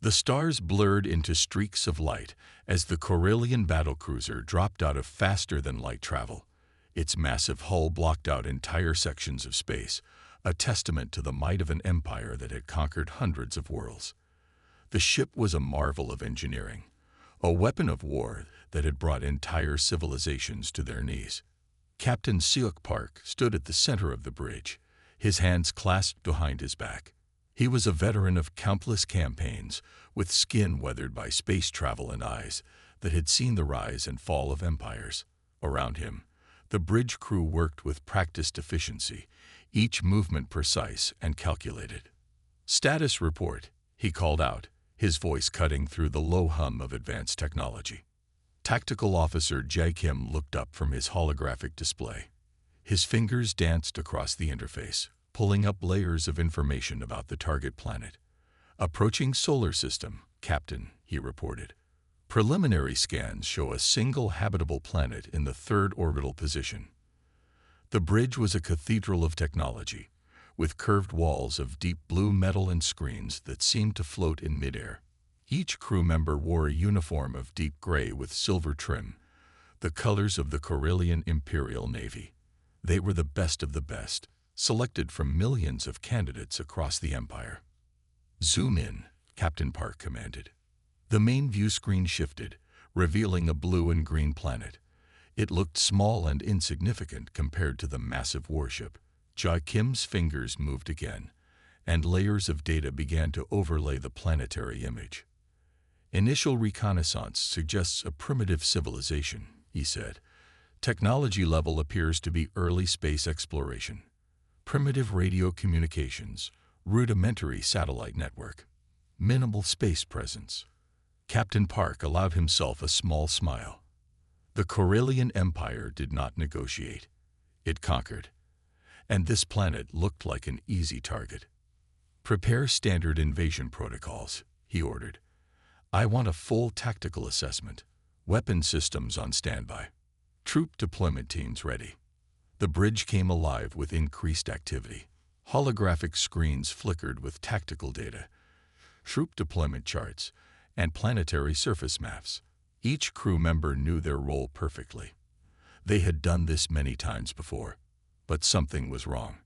The stars blurred into streaks of light as the Corellian battlecruiser dropped out of faster-than-light travel. Its massive hull blocked out entire sections of space, a testament to the might of an empire that had conquered hundreds of worlds. The ship was a marvel of engineering, a weapon of war that had brought entire civilizations to their knees. Captain Seok Park stood at the center of the bridge, his hands clasped behind his back. He was a veteran of countless campaigns, with skin weathered by space travel and eyes that had seen the rise and fall of empires. Around him, the bridge crew worked with practiced efficiency, each movement precise and calculated. "Status report," he called out, his voice cutting through the low hum of advanced technology. Tactical Officer Jae Kim looked up from his holographic display. His fingers danced across the interface, pulling up layers of information about the target planet. "Approaching solar system, Captain," he reported. "Preliminary scans show a single habitable planet in the third orbital position." The bridge was a cathedral of technology, with curved walls of deep blue metal and screens that seemed to float in midair. Each crew member wore a uniform of deep gray with silver trim, the colors of the Corellian Imperial Navy. They were the best of the best, selected from millions of candidates across the empire. "Zoom in," Captain Park commanded. The main view screen shifted, revealing a blue and green planet. It looked small and insignificant compared to the massive warship. Jae Kim's fingers moved again, and layers of data began to overlay the planetary image. "Initial reconnaissance suggests a primitive civilization," he said. "Technology level appears to be early space exploration. Primitive radio communications, rudimentary satellite network, minimal space presence." Captain Park allowed himself a small smile. The Corellian Empire did not negotiate. It conquered. And this planet looked like an easy target. "Prepare standard invasion protocols," he ordered. "I want a full tactical assessment. Weapon systems on standby. Troop deployment teams ready." The bridge came alive with increased activity. Holographic screens flickered with tactical data, troop deployment charts, and planetary surface maps. Each crew member knew their role perfectly. They had done this many times before, but something was wrong.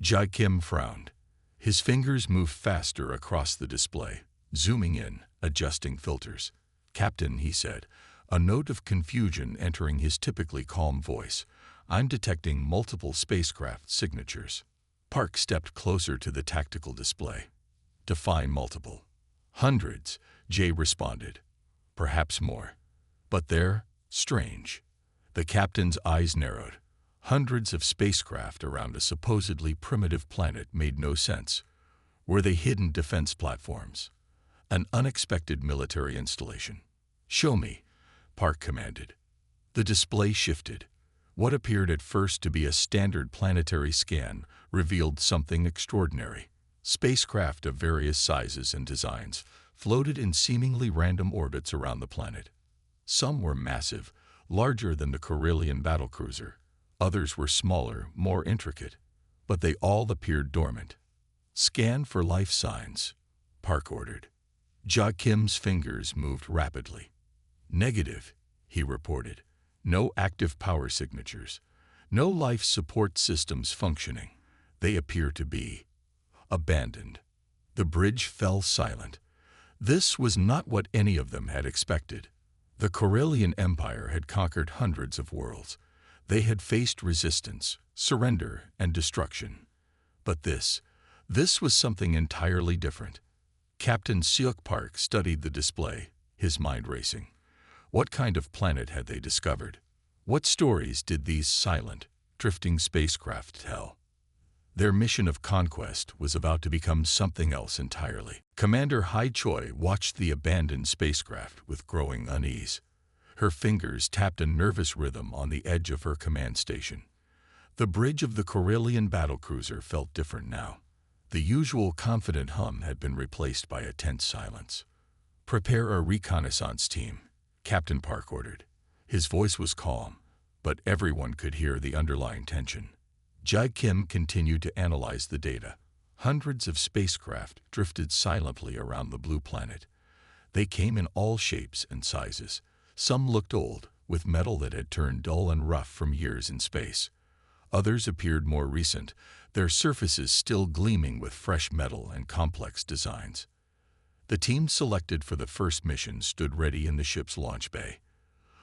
Jae Kim frowned. His fingers moved faster across the display, zooming in, adjusting filters. "Captain," he said, a note of confusion entering his typically calm voice, "I'm detecting multiple spacecraft signatures." Park stepped closer to the tactical display. "Define multiple." "Hundreds," Jay responded. "Perhaps more. But they're strange." The captain's eyes narrowed. Hundreds of spacecraft around a supposedly primitive planet made no sense. Were they hidden defense platforms? An unexpected military installation? "Show me," Park commanded. The display shifted. What appeared at first to be a standard planetary scan revealed something extraordinary. Spacecraft of various sizes and designs floated in seemingly random orbits around the planet. Some were massive, larger than the Corellian battlecruiser. Others were smaller, more intricate, but they all appeared dormant. "Scan for life signs," Park ordered. Jae Kim's fingers moved rapidly. "Negative," he reported. "No active power signatures. No life support systems functioning. They appear to be abandoned." The bridge fell silent. This was not what any of them had expected. The Corellian Empire had conquered hundreds of worlds. They had faced resistance, surrender, and destruction. But this was something entirely different. Captain Seok Park studied the display, his mind racing. What kind of planet had they discovered? What stories did these silent, drifting spacecraft tell? Their mission of conquest was about to become something else entirely. Commander Hai Choi watched the abandoned spacecraft with growing unease. Her fingers tapped a nervous rhythm on the edge of her command station. The bridge of the Corellian battlecruiser felt different now. The usual confident hum had been replaced by a tense silence. "Prepare a reconnaissance team," Captain Park ordered. His voice was calm, but everyone could hear the underlying tension. Jae Kim continued to analyze the data. Hundreds of spacecraft drifted silently around the blue planet. They came in all shapes and sizes. Some looked old, with metal that had turned dull and rough from years in space. Others appeared more recent, their surfaces still gleaming with fresh metal and complex designs. The team selected for the first mission stood ready in the ship's launch bay.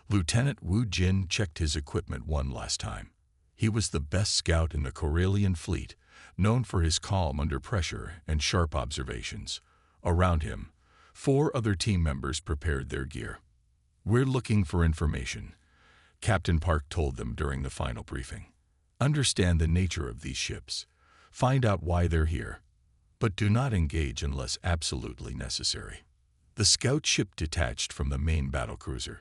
Lieutenant Wu Jin checked his equipment one last time. He was the best scout in the Corellian fleet, known for his calm under pressure and sharp observations. Around him, 4 other team members prepared their gear. "We're looking for information," Captain Park told them during the final briefing. "Understand the nature of these ships. Find out why they're here. But do not engage unless absolutely necessary." The scout ship detached from the main battlecruiser.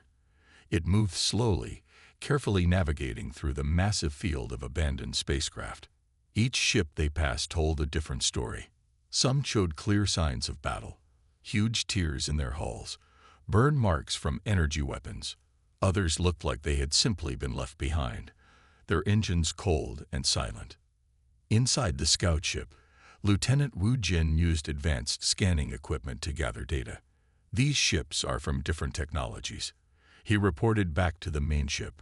It moved slowly, carefully navigating through the massive field of abandoned spacecraft. Each ship they passed told a different story. Some showed clear signs of battle, huge tears in their hulls, burn marks from energy weapons. Others looked like they had simply been left behind, their engines cold and silent. Inside the scout ship, Lieutenant Wu Jin used advanced scanning equipment to gather data. "These ships are from different technologies," he reported back to the main ship.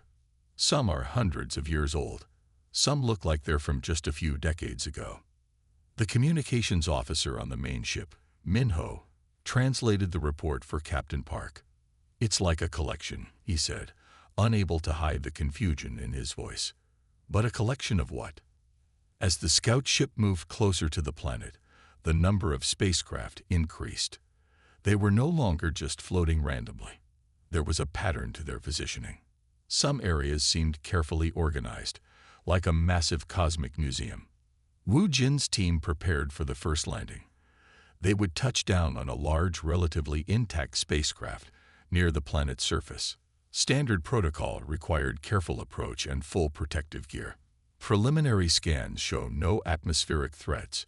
"Some are hundreds of years old. Some look like they're from just a few decades ago." The communications officer on the main ship, Minho, translated the report for Captain Park. "It's like a collection," he said, unable to hide the confusion in his voice. "But a collection of what?" As the scout ship moved closer to the planet, the number of spacecraft increased. They were no longer just floating randomly. There was a pattern to their positioning. Some areas seemed carefully organized, like a massive cosmic museum. Wu Jin's team prepared for the first landing. They would touch down on a large, relatively intact spacecraft near the planet's surface. Standard protocol required careful approach and full protective gear. Preliminary scans show no atmospheric threats,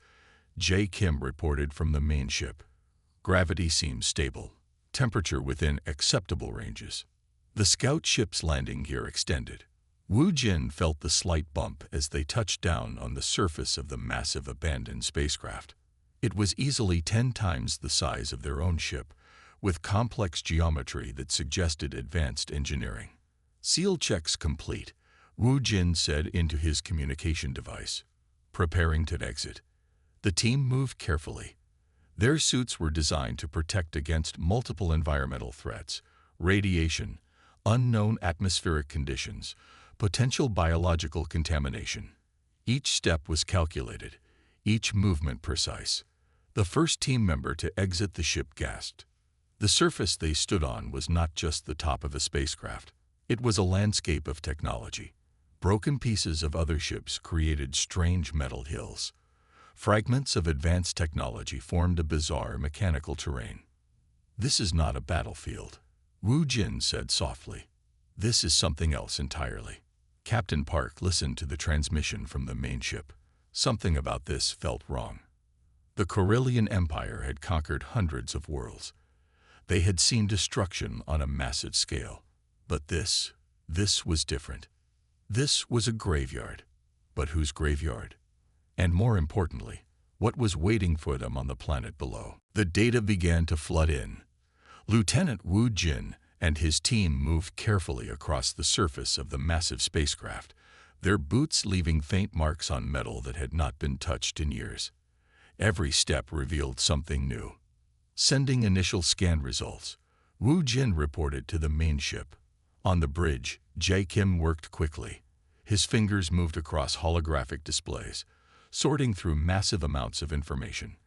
J. Kim reported from the main ship. Gravity seems stable, temperature within acceptable ranges. The scout ship's landing gear extended. Wu Jin felt the slight bump as they touched down on the surface of the massive abandoned spacecraft. It was easily 10 times the size of their own ship, with complex geometry that suggested advanced engineering. "Seal checks complete," Wu Jin said into his communication device, preparing to exit. The team moved carefully. Their suits were designed to protect against multiple environmental threats: radiation, unknown atmospheric conditions, potential biological contamination. Each step was calculated, each movement precise. The first team member to exit the ship gasped. The surface they stood on was not just the top of a spacecraft. It was a landscape of technology. Broken pieces of other ships created strange metal hills. Fragments of advanced technology formed a bizarre mechanical terrain. "This is not a battlefield," Wu Jin said softly. "This is something else entirely." Captain Park listened to the transmission from the main ship. Something about this felt wrong. The Corellian Empire had conquered hundreds of worlds. They had seen destruction on a massive scale. But this was different. This was a graveyard. But whose graveyard? And more importantly, what was waiting for them on the planet below? The data began to flood in. Lieutenant Wu Jin and his team moved carefully across the surface of the massive spacecraft, their boots leaving faint marks on metal that had not been touched in years. Every step revealed something new. Sending initial scan results, Wu Jin reported to the main ship. On the bridge, J. Kim worked quickly. His fingers moved across holographic displays, sorting through massive amounts of information.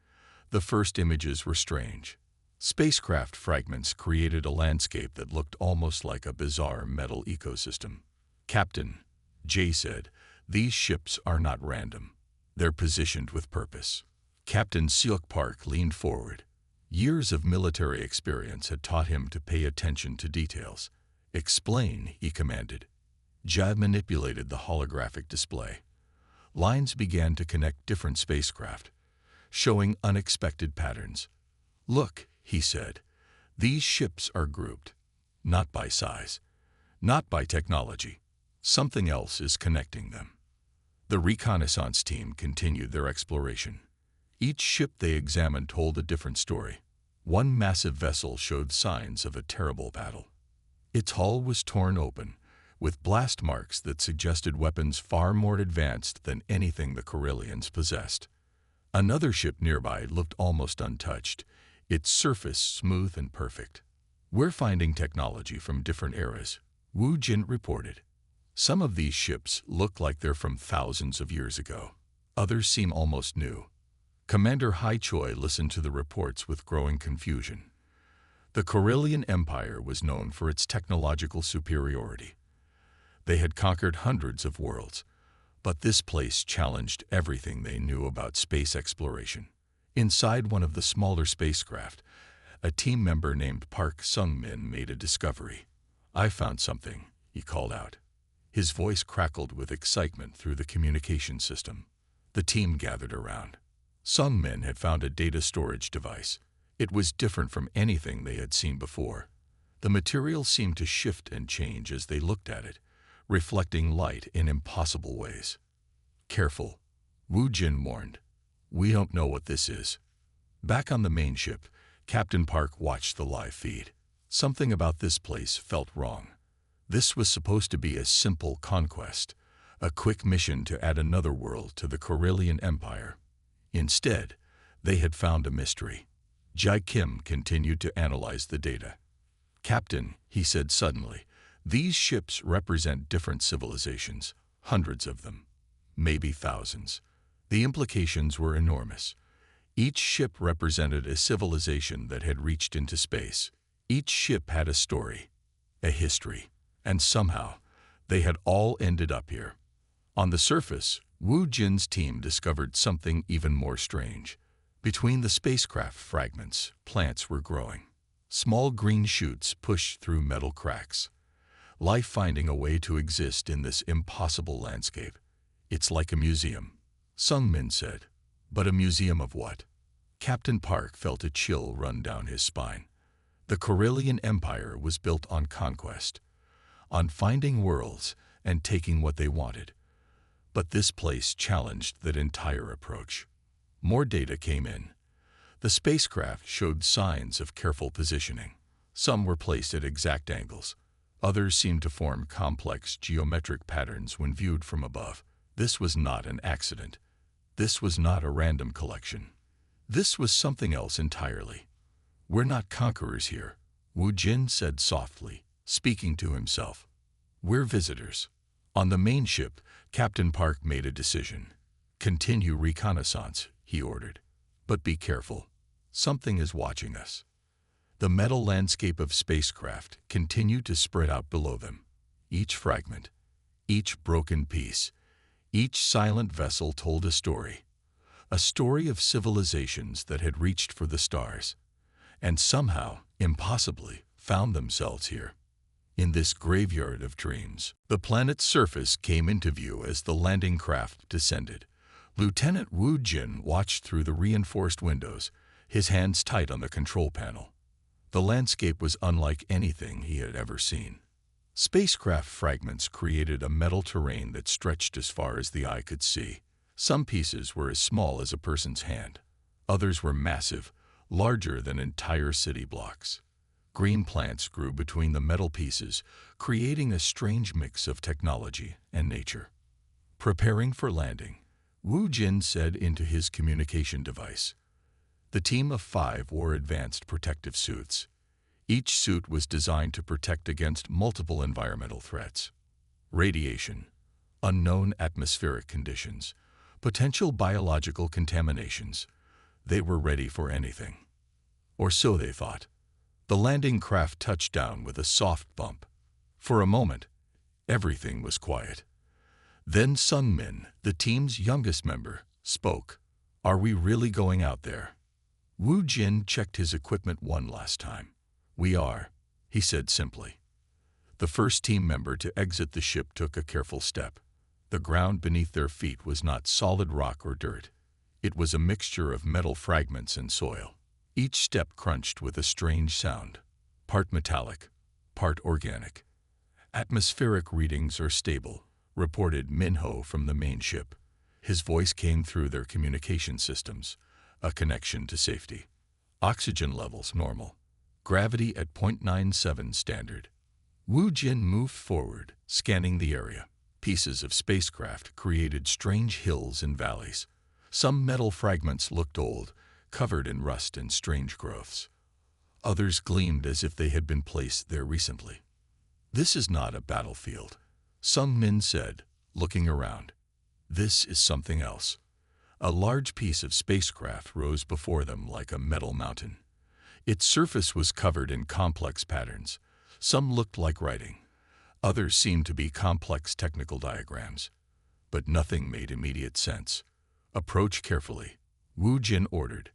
The first images were strange. Spacecraft fragments created a landscape that looked almost like a bizarre metal ecosystem. "Captain," Jay said, "these ships are not random. They're positioned with purpose." Captain Seok Park leaned forward. Years of military experience had taught him to pay attention to details. "Explain," he commanded. Jad manipulated the holographic display. Lines began to connect different spacecraft, showing unexpected patterns. "Look," he said, "these ships are grouped, not by size, not by technology. Something else is connecting them." The reconnaissance team continued their exploration. Each ship they examined told a different story. One massive vessel showed signs of a terrible battle. Its hull was torn open, with blast marks that suggested weapons far more advanced than anything the Corellians possessed. Another ship nearby looked almost untouched, its surface smooth and perfect. "We're finding technology from different eras," Wu Jin reported. "Some of these ships look like they're from thousands of years ago. Others seem almost new." Commander Hai Choi listened to the reports with growing confusion. The Corellian Empire was known for its technological superiority. They had conquered hundreds of worlds, but this place challenged everything they knew about space exploration. Inside one of the smaller spacecraft, a team member named Park Sung-min made a discovery. "I found something," he called out. His voice crackled with excitement through the communication system. The team gathered around. Sung-min had found a data storage device. It was different from anything they had seen before. The material seemed to shift and change as they looked at it, reflecting light in impossible ways. "Careful," Wu Jin warned. "We don't know what this is." Back on the main ship, Captain Park watched the live feed. Something about this place felt wrong. This was supposed to be a simple conquest, a quick mission to add another world to the Corellian Empire. Instead, they had found a mystery. Jai Kim continued to analyze the data. "Captain," he said suddenly, "these ships represent different civilizations, hundreds of them, maybe thousands." The implications were enormous. Each ship represented a civilization that had reached into space. Each ship had a story, a history, and somehow they had all ended up here. On the surface, Wu Jin's team discovered something even more strange. Between the spacecraft fragments, plants were growing. Small green shoots pushed through metal cracks. Life finding a way to exist in this impossible landscape. "It's like a museum," Sung-min said. "But a museum of what?" Captain Park felt a chill run down his spine. The Corellian Empire was built on conquest, on finding worlds and taking what they wanted. But this place challenged that entire approach. More data came in. The spacecraft showed signs of careful positioning. Some were placed at exact angles. Others seemed to form complex geometric patterns when viewed from above. This was not an accident. This was not a random collection. This was something else entirely. "We're not conquerors here," Wu Jin said softly, speaking to himself. "We're visitors." On the main ship, Captain Park made a decision. "Continue reconnaissance," he ordered. "But be careful. Something is watching us." The metal landscape of spacecraft continued to spread out below them. Each fragment, each broken piece, each silent vessel told a story of civilizations that had reached for the stars, and somehow, impossibly, found themselves here. In this graveyard of dreams, the planet's surface came into view as the landing craft descended. Lieutenant Wu Jin watched through the reinforced windows, his hands tight on the control panel. The landscape was unlike anything he had ever seen. Spacecraft fragments created a metal terrain that stretched as far as the eye could see. Some pieces were as small as a person's hand. Others were massive, larger than entire city blocks. Green plants grew between the metal pieces, creating a strange mix of technology and nature. "Preparing for landing," Wu Jin said into his communication device. The team of 5 wore advanced protective suits. Each suit was designed to protect against multiple environmental threats: radiation, unknown atmospheric conditions, potential biological contaminations. They were ready for anything. Or so they thought. The landing craft touched down with a soft bump. For a moment, everything was quiet. Then Sung-min, the team's youngest member, spoke. "Are we really going out there?" Wu Jin checked his equipment one last time. "We are," he said simply. The first team member to exit the ship took a careful step. The ground beneath their feet was not solid rock or dirt. It was a mixture of metal fragments and soil. Each step crunched with a strange sound, part metallic, part organic. "Atmospheric readings are stable," reported Minho from the main ship. His voice came through their communication systems, a connection to safety. Oxygen levels normal. Gravity at 0.97 standard. Wu Jin moved forward, scanning the area. Pieces of spacecraft created strange hills and valleys. Some metal fragments looked old, covered in rust and strange growths. Others gleamed as if they had been placed there recently. "This is not a battlefield," some men said, looking around. "This is something else." A large piece of spacecraft rose before them like a metal mountain. Its surface was covered in complex patterns. Some looked like writing. Others seemed to be complex technical diagrams. But nothing made immediate sense. "Approach carefully," Wu Jin ordered.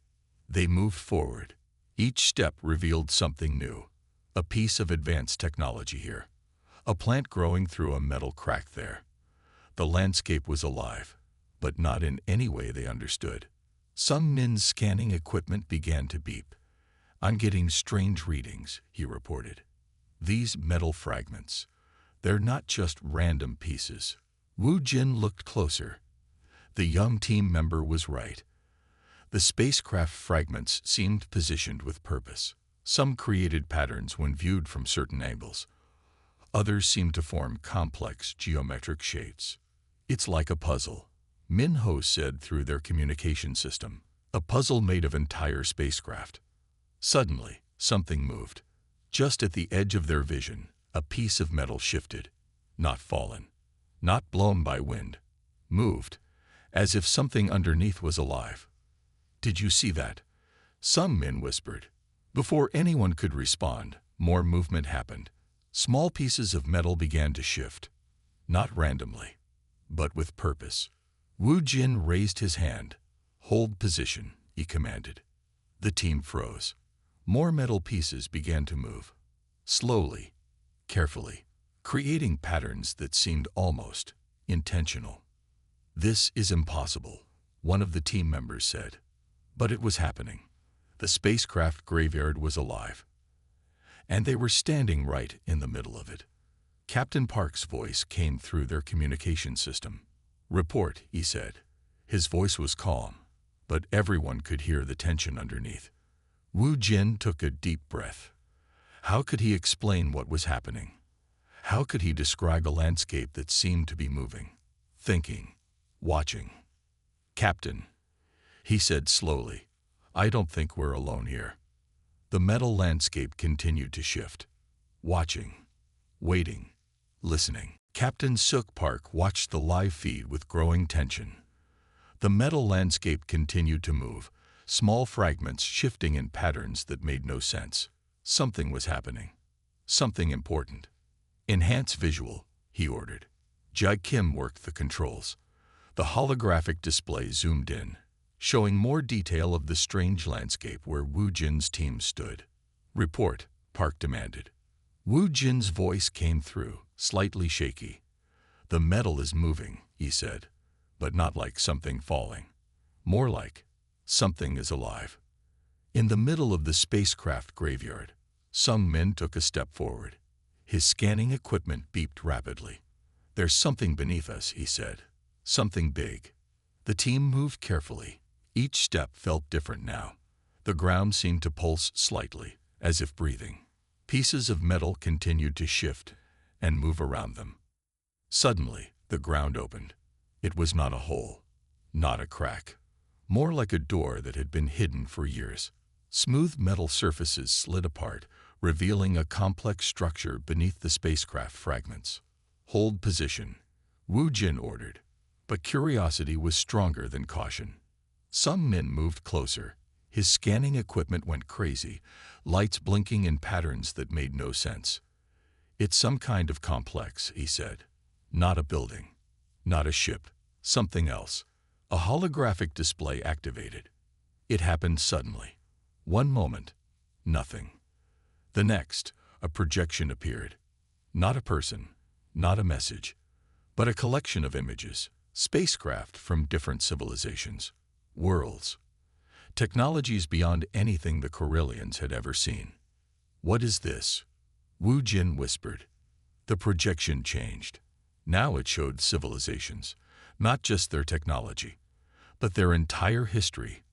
They moved forward. Each step revealed something new. A piece of advanced technology here. A plant growing through a metal crack there. The landscape was alive, but not in any way they understood. Some men's scanning equipment began to beep. "I'm getting strange readings," he reported. "These metal fragments. They're not just random pieces." Wu Jin looked closer. The young team member was right. The spacecraft fragments seemed positioned with purpose. Some created patterns when viewed from certain angles. Others seemed to form complex geometric shapes. "It's like a puzzle," Minho said through their communication system. "A puzzle made of entire spacecraft." Suddenly, something moved. Just at the edge of their vision, a piece of metal shifted. Not fallen, not blown by wind. Moved, as if something underneath was alive. "Did you see that?" some men whispered. Before anyone could respond, more movement happened. Small pieces of metal began to shift. Not randomly, but with purpose. Wu Jin raised his hand. "Hold position," he commanded. The team froze. More metal pieces began to move. Slowly, carefully, creating patterns that seemed almost intentional. "This is impossible," one of the team members said. But it was happening. The spacecraft graveyard was alive. And they were standing right in the middle of it. Captain Park's voice came through their communication system. "Report," he said. His voice was calm, but everyone could hear the tension underneath. Wu Jin took a deep breath. How could he explain what was happening? How could he describe a landscape that seemed to be moving, thinking, watching? "Captain," he said slowly, "I don't think we're alone here." The metal landscape continued to shift. Watching, waiting, listening. Captain Sook Park watched the live feed with growing tension. The metal landscape continued to move, small fragments shifting in patterns that made no sense. Something was happening. Something important. "Enhance visual," he ordered. Jai Kim worked the controls. The holographic display zoomed in, showing more detail of the strange landscape where Wu Jin's team stood. "Report," Park demanded. Wu Jin's voice came through, slightly shaky. "The metal is moving," he said, "but not like something falling. More like something is alive." In the middle of the spacecraft graveyard, some men took a step forward. His scanning equipment beeped rapidly. "There's something beneath us," he said. "Something big." The team moved carefully. Each step felt different now. The ground seemed to pulse slightly, as if breathing. Pieces of metal continued to shift and move around them. Suddenly, the ground opened. It was not a hole, not a crack. More like a door that had been hidden for years. Smooth metal surfaces slid apart, revealing a complex structure beneath the spacecraft fragments. "Hold position," Wu Jin ordered. But curiosity was stronger than caution. Some men moved closer. His scanning equipment went crazy, lights blinking in patterns that made no sense. "It's some kind of complex," he said. "Not a building, not a ship, something else." A holographic display activated. It happened suddenly. One moment, nothing. The next, a projection appeared. Not a person, not a message, but a collection of images, spacecraft from different civilizations, worlds, technologies beyond anything the Corellians had ever seen. "What is this?" Wu Jin whispered. The projection changed. Now it showed civilizations, not just their technology, but their entire history,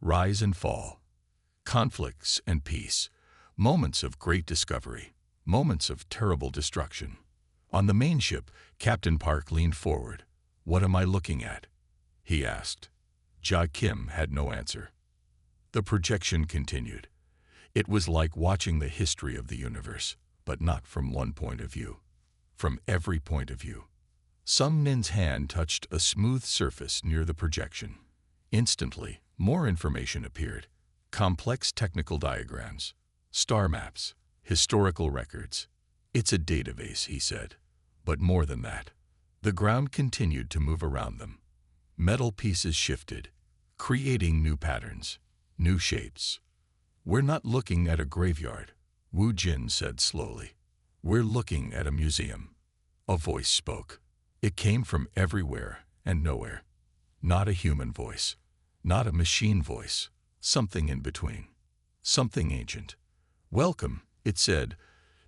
rise and fall, conflicts and peace, moments of great discovery, moments of terrible destruction. On the main ship, Captain Park leaned forward. "What am I looking at?" he asked. Ja Kim had no answer. The projection continued. It was like watching the history of the universe, but not from one point of view. From every point of view. Sung Min's hand touched a smooth surface near the projection. Instantly, more information appeared. Complex technical diagrams, star maps, historical records. "It's a database," he said. But more than that. The ground continued to move around them. Metal pieces shifted, creating new patterns, new shapes. "We're not looking at a graveyard," Wu Jin said slowly. "We're looking at a museum." A voice spoke. It came from everywhere and nowhere. Not a human voice, not a machine voice, something in between. Something ancient. "Welcome," it said,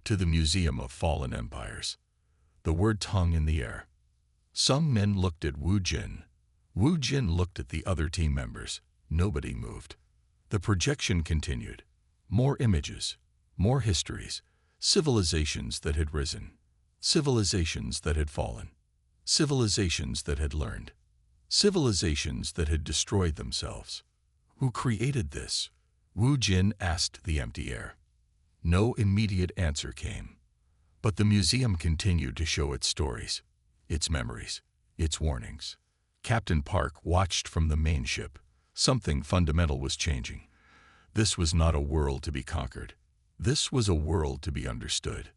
"to the Museum of Fallen Empires." The word hung in the air. Some men looked at Wu Jin. Wu Jin looked at the other team members. Nobody moved. The projection continued. More images, more histories, civilizations that had risen, civilizations that had fallen, civilizations that had learned, civilizations that had destroyed themselves. Who created this? Wu Jin asked the empty air. No immediate answer came. But the museum continued to show its stories, its memories, its warnings. Captain Park watched from the main ship. Something fundamental was changing. This was not a world to be conquered. This was a world to be understood.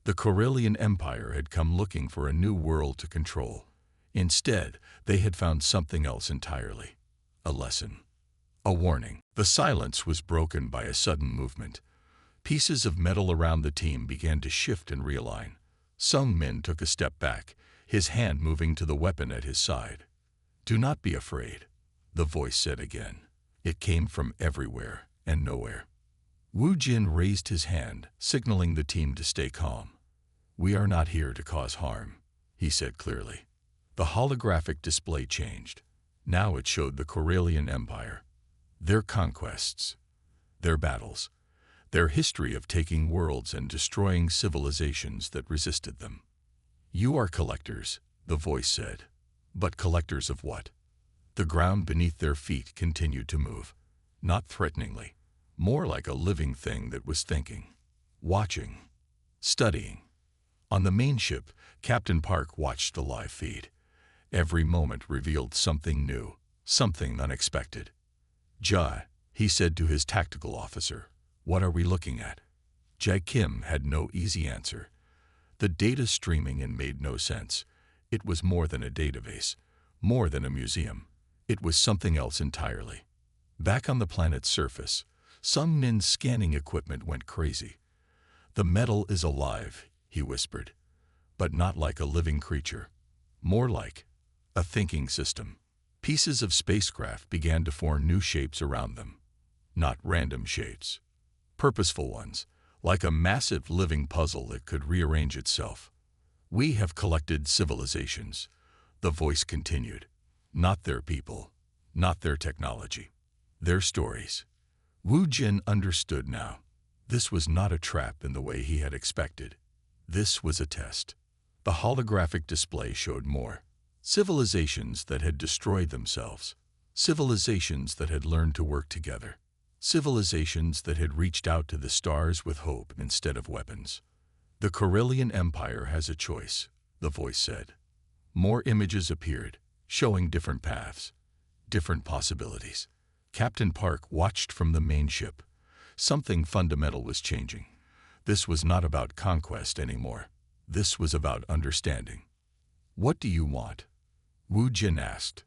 The Corellian Empire had come looking for a new world to control. Instead, they had found something else entirely. A lesson. A warning. The silence was broken by a sudden movement. Pieces of metal around the team began to shift and realign. Sung Min took a step back, his hand moving to the weapon at his side. "Do not be afraid," the voice said again. It came from everywhere and nowhere. Wu Jin raised his hand, signaling the team to stay calm. "We are not here to cause harm," he said clearly. The holographic display changed. Now it showed the Corellian Empire, their conquests, their battles, their history of taking worlds and destroying civilizations that resisted them. "You are collectors," the voice said. But collectors of what? The ground beneath their feet continued to move, not threateningly, more like a living thing that was thinking, watching, studying. On the main ship, Captain Park watched the live feed. Every moment revealed something new, something unexpected. "Ja," he said to his tactical officer, "what are we looking at?" Ja Kim had no easy answer. The data streaming in made no sense. It was more than a database, more than a museum. It was something else entirely. Back on the planet's surface, Sung Min's scanning equipment went crazy. "The metal is alive," he whispered, "but not like a living creature. More like a thinking system." Pieces of spacecraft began to form new shapes around them. Not random shapes. Purposeful ones, like a massive living puzzle that could rearrange itself. "We have collected civilizations," the voice continued. "Not their people, not their technology, their stories." Wu Jin understood now. This was not a trap in the way he had expected. This was a test. The holographic display showed more. Civilizations that had destroyed themselves. Civilizations that had learned to work together. Civilizations that had reached out to the stars with hope instead of weapons. "The Corellian Empire has a choice," the voice said. More images appeared, showing different paths, different possibilities. Captain Park watched from the main ship. Something fundamental was changing. This was not about conquest anymore. This was about understanding. "What do you want?" Wu Jin asked.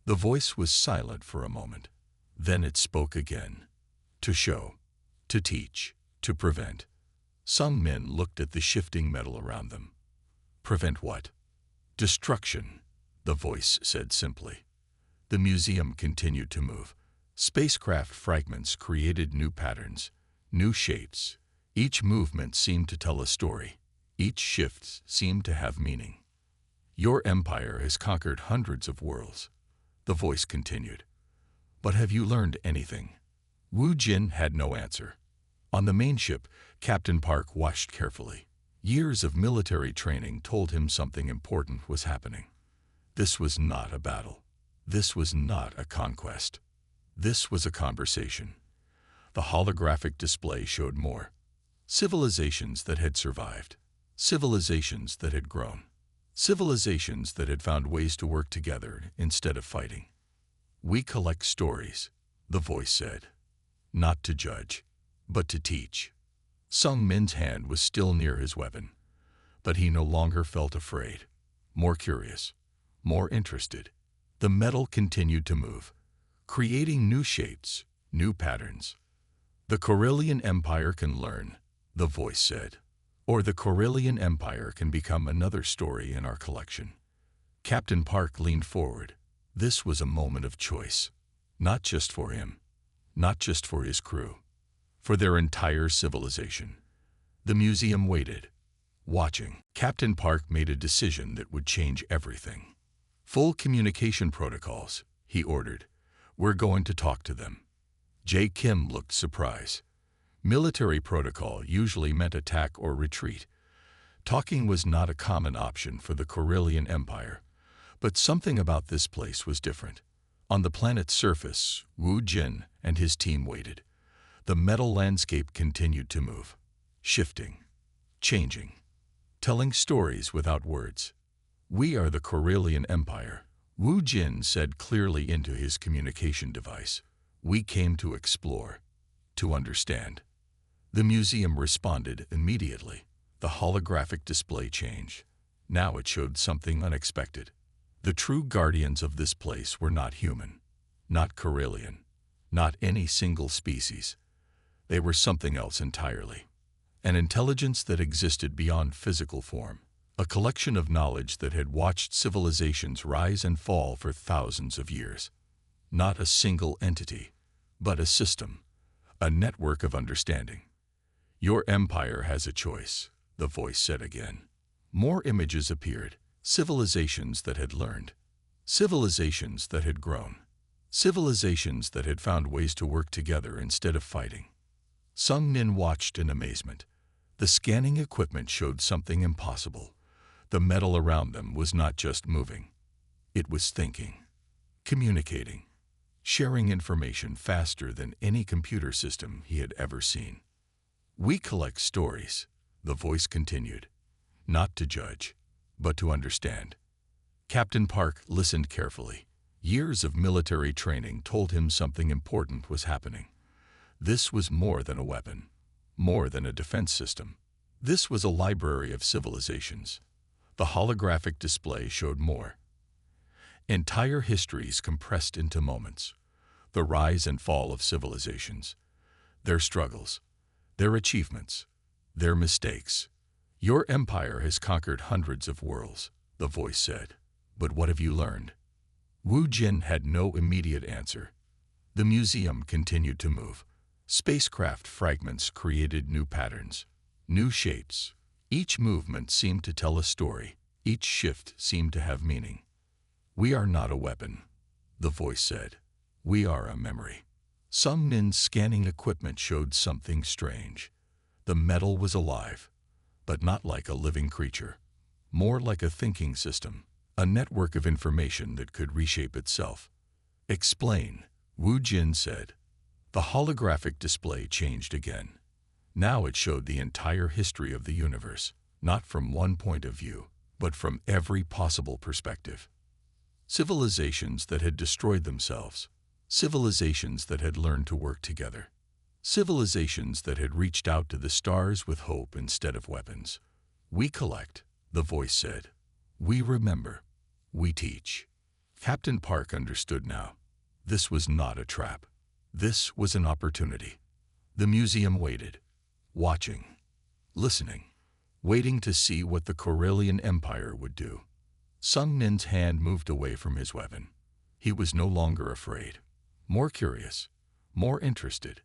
The voice was silent for a moment. Then it spoke again. "To show, to teach, to prevent." Some men looked at the shifting metal around them. "Prevent what?" "Destruction," the voice said simply. The museum continued to move. Spacecraft fragments created new patterns, new shapes. Each movement seemed to tell a story. Each shift seemed to have meaning. "Your empire has conquered hundreds of worlds," the voice continued. But have you learned anything? Wu Jin had no answer. On the main ship, Captain Park watched carefully. Years of military training told him something important was happening. This was not a battle. This was not a conquest. This was a conversation. The holographic display showed more. Civilizations that had survived. Civilizations that had grown. Civilizations that had found ways to work together instead of fighting. We collect stories, the voice said. Not to judge, but to teach. Sung Min's hand was still near his weapon, but he no longer felt afraid. More curious, more interested. The metal continued to move, creating new shapes, new patterns. The Corellian Empire can learn, the voice said. Or the Corellian Empire can become another story in our collection. Captain Park leaned forward. This was a moment of choice. Not just for him. Not just for his crew. For their entire civilization. The museum waited, watching. Captain Park made a decision that would change everything. Full communication protocols, he ordered. We're going to talk to them. Jae Kim looked surprised. Military protocol usually meant attack or retreat. Talking was not a common option for the Corellian Empire. But something about this place was different. On the planet's surface, Wu Jin and his team waited. The metal landscape continued to move, shifting, changing, telling stories without words. We are the Corellian Empire, Wu Jin said clearly into his communication device. We came to explore, to understand. The museum responded immediately. The holographic display changed. Now it showed something unexpected. The true guardians of this place were not human, not Corellian, not any single species. They were something else entirely. An intelligence that existed beyond physical form. A collection of knowledge that had watched civilizations rise and fall for thousands of years. Not a single entity, but a system, a network of understanding. Your empire has a choice, the voice said again. More images appeared. Civilizations that had learned. Civilizations that had grown. Civilizations that had found ways to work together instead of fighting. Sung Min watched in amazement. The scanning equipment showed something impossible. The metal around them was not just moving. It was thinking, communicating, sharing information faster than any computer system he had ever seen. We collect stories, the voice continued, not to judge, but to understand. Captain Park listened carefully. Years of military training told him something important was happening. This was more than a weapon, more than a defense system. This was a library of civilizations. The holographic display showed more. Entire histories compressed into moments. The rise and fall of civilizations. Their struggles. Their achievements. Their mistakes. Your empire has conquered hundreds of worlds, the voice said. But what have you learned? Wu Jin had no immediate answer. The museum continued to move. Spacecraft fragments created new patterns, new shapes. Each movement seemed to tell a story. Each shift seemed to have meaning. We are not a weapon, the voice said. We are a memory. Sung Min's scanning equipment showed something strange. The metal was alive, but not like a living creature. More like a thinking system, a network of information that could reshape itself. Explain, Wu Jin said. The holographic display changed again. Now it showed the entire history of the universe, not from one point of view, but from every possible perspective. Civilizations that had destroyed themselves. Civilizations that had learned to work together. Civilizations that had reached out to the stars with hope instead of weapons. We collect, the voice said. We remember. We teach. Captain Park understood now. This was not a trap. This was an opportunity. The museum waited, watching, listening, waiting to see what the Corellian Empire would do. Sung Min's hand moved away from his weapon. He was no longer afraid. More curious, more interested.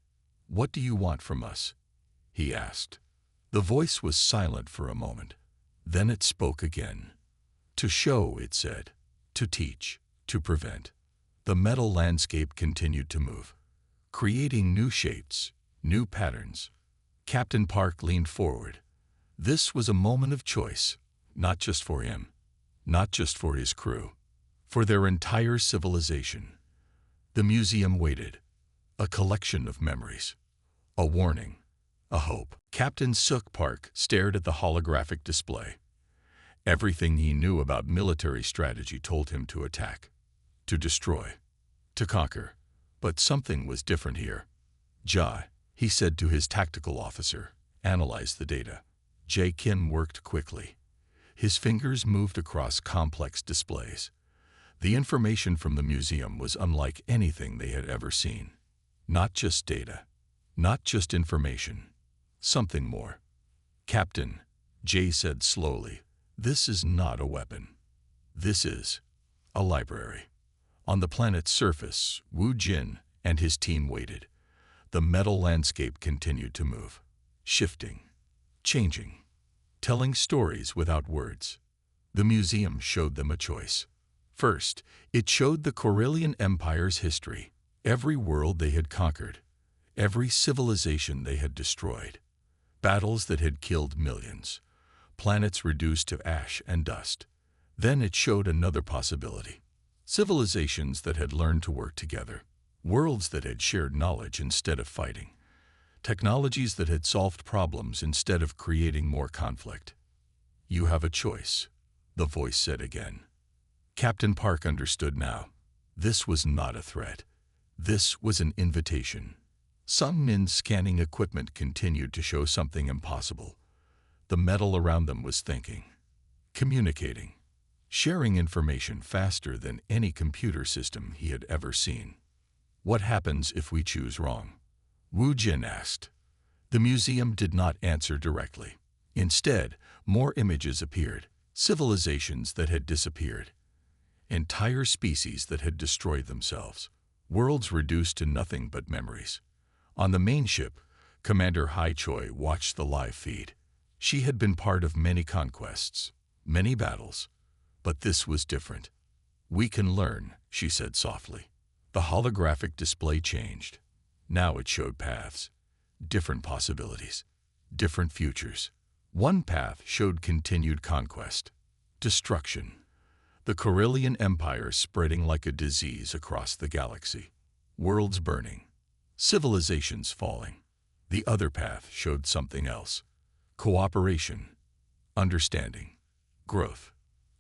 What do you want from us? He asked. The voice was silent for a moment. Then it spoke again. To show, it said. To teach. To prevent. The metal landscape continued to move, creating new shapes, new patterns. Captain Park leaned forward. This was a moment of choice, not just for him, not just for his crew, for their entire civilization. The museum waited, a collection of memories, a warning, a hope. Captain Sook Park stared at the holographic display. Everything he knew about military strategy told him to attack, to destroy, to conquer. But something was different here. "Ja," he said to his tactical officer, "analyze the data." Jae Kim worked quickly. His fingers moved across complex displays. The information from the museum was unlike anything they had ever seen. Not just data, not just information, something more. "Captain," Jae said slowly, "this is not a weapon. This is a library." On the planet's surface, Wu Jin and his team waited. The metal landscape continued to move, shifting, changing, telling stories without words. The museum showed them a choice. First, it showed the Corellian Empire's history, every world they had conquered, every civilization they had destroyed, battles that had killed millions, planets reduced to ash and dust. Then it showed another possibility. Civilizations that had learned to work together, worlds that had shared knowledge instead of fighting, technologies that had solved problems instead of creating more conflict. "You have a choice," the voice said again. Captain Park understood now. This was not a threat. This was an invitation. Sung Min's scanning equipment continued to show something impossible. The metal around them was thinking, communicating, sharing information faster than any computer system he had ever seen. "What happens if we choose wrong?" Wu Jin asked. The museum did not answer directly. Instead, more images appeared, civilizations that had disappeared, entire species that had destroyed themselves, worlds reduced to nothing but memories. On the main ship, Commander Hai Choi watched the live feed. She had been part of many conquests, many battles, but this was different. "We can learn," she said softly. The holographic display changed. Now it showed paths, different possibilities, different futures. One path showed continued conquest, destruction, the Corellian Empire spreading like a disease across the galaxy, worlds burning, civilizations falling. The other path showed something else, cooperation, understanding, growth.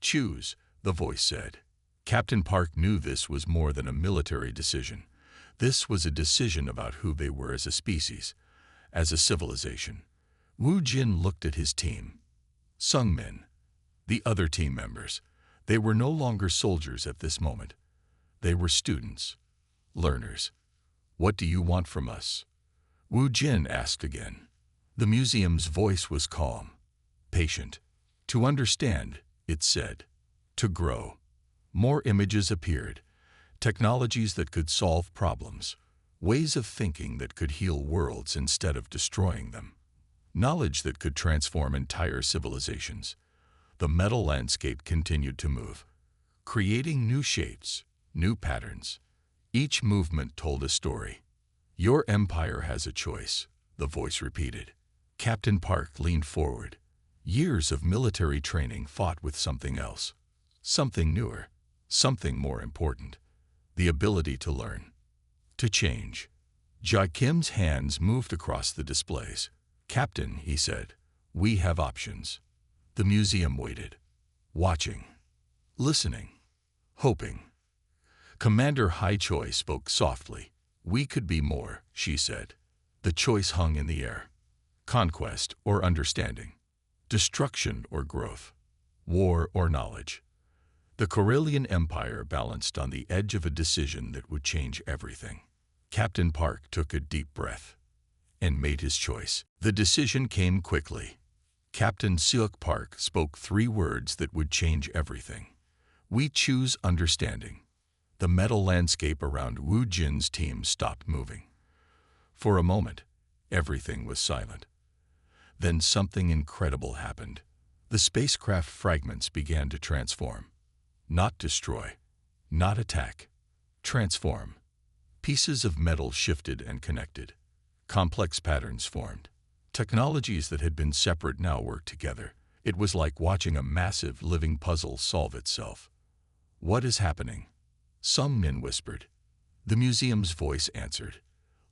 "Choose," the voice said. Captain Park knew this was more than a military decision. This was a decision about who they were as a species, as a civilization. Wu Jin looked at his team. Sung Min, the other team members. They were no longer soldiers at this moment. They were students, learners. "What do you want from us?" Wu Jin asked again. The museum's voice was calm, patient. "To understand," it said. "To grow." More images appeared, technologies that could solve problems, ways of thinking that could heal worlds instead of destroying them, knowledge that could transform entire civilizations. The metal landscape continued to move, creating new shapes, new patterns. Each movement told a story. "Your empire has a choice," the voice repeated. Captain Park leaned forward. Years of military training fought with something else, something newer, something more important. The ability to learn, to change. Ja Kim's hands moved across the displays. "Captain," he said, "we have options." The museum waited, watching, listening, hoping. Commander Hai Choi spoke softly. "We could be more," she said. The choice hung in the air. Conquest or understanding, destruction or growth, war or knowledge. The Corellian Empire balanced on the edge of a decision that would change everything. Captain Park took a deep breath and made his choice. The decision came quickly. Captain Seok Park spoke 3 words that would change everything. "We choose understanding." The metal landscape around Wu Jin's team stopped moving. For a moment, everything was silent. Then something incredible happened. The spacecraft fragments began to transform. Not destroy, not attack, Transform. Pieces of metal shifted and connected. Complex patterns formed. Technologies that had been separate now worked together. It was like watching a massive living puzzle solve itself. "What is happening?" Some men whispered. The museum's voice answered.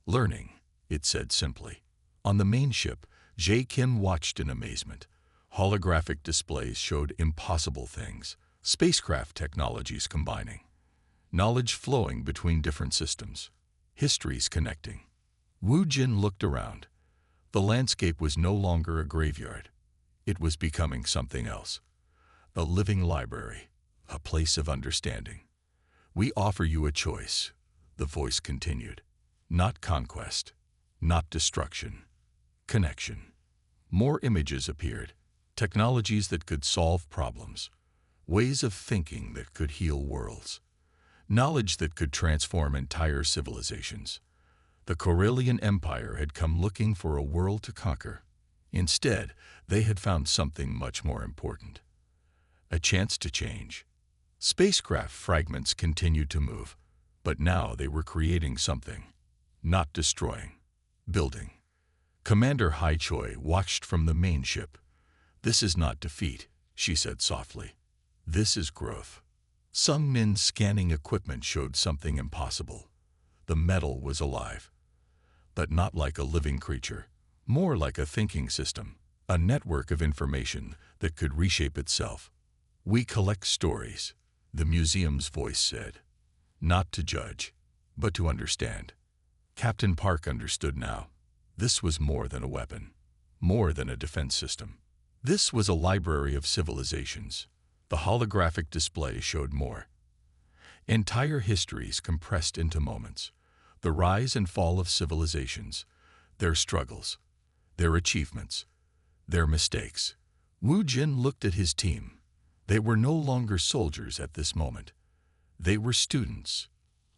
"Learning," it said simply. On the main ship, Jae Kim watched in amazement. Holographic displays showed impossible things, spacecraft technologies combining, knowledge flowing between different systems, histories connecting. Woo Jin looked around. The landscape was no longer a graveyard. It was becoming something else. A living library, a place of understanding. "We offer you a choice," the voice continued. "Not conquest, not destruction. Connection." More images appeared, technologies that could solve problems, ways of thinking that could heal worlds, knowledge that could transform entire civilizations. The Corellian Empire had come looking for a world to conquer. Instead, they had found something much more important. A chance to change. Spacecraft fragments continued to move, but now they were creating something, not destroying, building. Commander Hai Choi watched from the main ship. "This is not defeat," she said softly. "This is growth." Some men scanning equipment showed something impossible. The metal was alive, but not like a living creature, more like a thinking system, a network of information that could reshape itself. "We collect stories," the museum's voice said. "Not to judge, but to understand." Captain Park understood now. This was more than a weapon, more than a defense system. This was a library of civilizations. The holographic display showed more. Entire histories compressed into moments. The rise and fall of civilizations, their struggles, their achievements, their mistakes. Woo Jin looked at his team. They were no longer soldiers at this moment. They were students,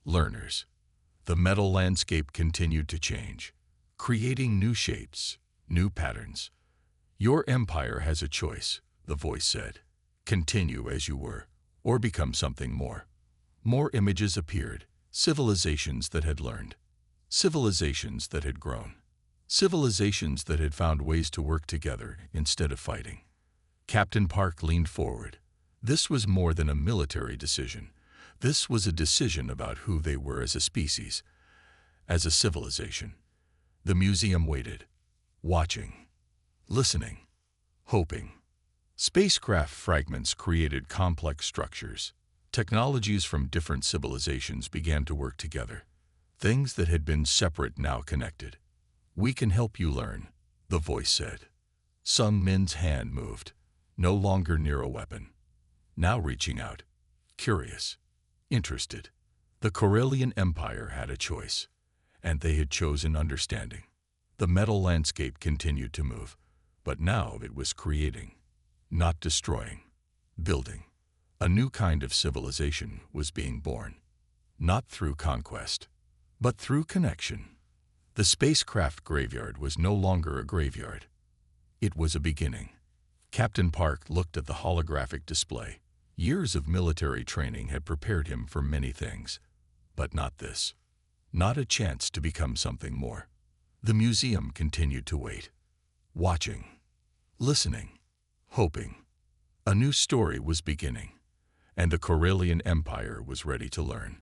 learners. The metal landscape continued to change, creating new shapes, new patterns. "Your empire has a choice," the voice said. "Continue as you were, or become something more." More images appeared, civilizations that had learned, civilizations that had grown, civilizations that had found ways to work together instead of fighting. Captain Park leaned forward. This was more than a military decision. This was a decision about who they were as a species, as a civilization. The museum waited, watching, listening, hoping. Spacecraft fragments created complex structures. Technologies from different civilizations began to work together. Things that had been separate now connected. "We can help you learn," the voice said. Some men's hand moved, no longer near a weapon, now reaching out, curious, interested. The Corellian Empire had a choice, and they had chosen understanding. The metal landscape continued to move, but now it was creating, not destroying, building. A new kind of civilization was being born, not through conquest, but through connection. The spacecraft graveyard was no longer a graveyard. It was a beginning. Captain Park looked at the holographic display. Years of military training had prepared him for many things, but not this. Not a chance to become something more. The museum continued to wait, watching, listening, hoping. A new story was beginning, and the Corellian Empire was ready to learn.